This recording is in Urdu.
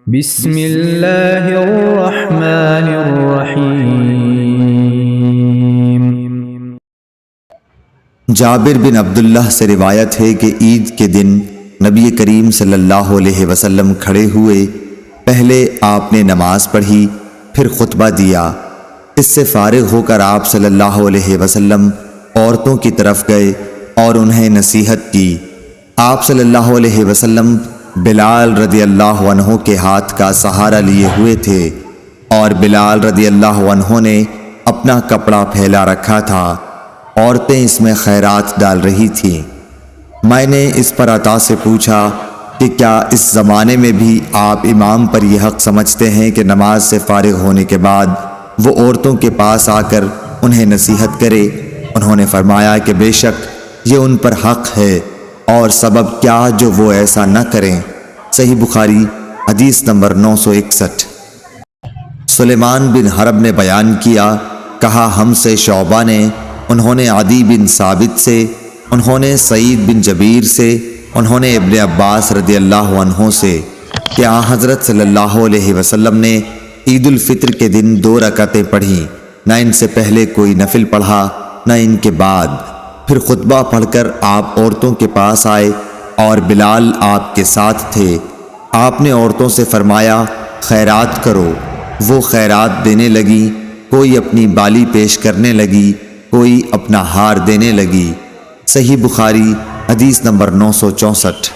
بسم اللہ الرحمن الرحیم۔ جابر بن عبداللہ سے روایت ہے کہ عید کے دن نبی کریم صلی اللہ علیہ وسلم کھڑے ہوئے، پہلے آپ نے نماز پڑھی، پھر خطبہ دیا۔ اس سے فارغ ہو کر آپ صلی اللہ علیہ وسلم عورتوں کی طرف گئے اور انہیں نصیحت کی۔ آپ صلی اللہ علیہ وسلم بلال رضی اللہ عنہ کے ہاتھ کا سہارا لیے ہوئے تھے اور بلال رضی اللہ عنہ نے اپنا کپڑا پھیلا رکھا تھا۔ عورتیں اس میں خیرات ڈال رہی تھیں۔ میں نے اس پر عطا سے پوچھا کہ کیا اس زمانے میں بھی آپ امام پر یہ حق سمجھتے ہیں کہ نماز سے فارغ ہونے کے بعد وہ عورتوں کے پاس آ کر انہیں نصیحت کرے؟ انہوں نے فرمایا کہ بے شک یہ ان پر حق ہے، اور سبب کیا جو وہ ایسا نہ کریں۔ صحیح بخاری حدیث نمبر 961۔ سلیمان بن حرب نے بیان کیا، کہا ہم سے شعبہ نے، انہوں نے عدی بن ثابت سے، انہوں نے سعید بن جبیر سے، انہوں نے ابن عباس رضی اللہ عنہ سے کہ آن حضرت صلی اللہ علیہ وسلم نے عید الفطر کے دن 2 رکعتیں پڑھیں، نہ ان سے پہلے کوئی نفل پڑھا نہ ان کے بعد۔ پھر خطبہ پڑھ کر آپ عورتوں کے پاس آئے اور بلال آپ کے ساتھ تھے۔ آپ نے عورتوں سے فرمایا خیرات کرو۔ وہ خیرات دینے لگی، کوئی اپنی بالی پیش کرنے لگی، کوئی اپنا ہار دینے لگی۔ صحیح بخاری حدیث نمبر 964۔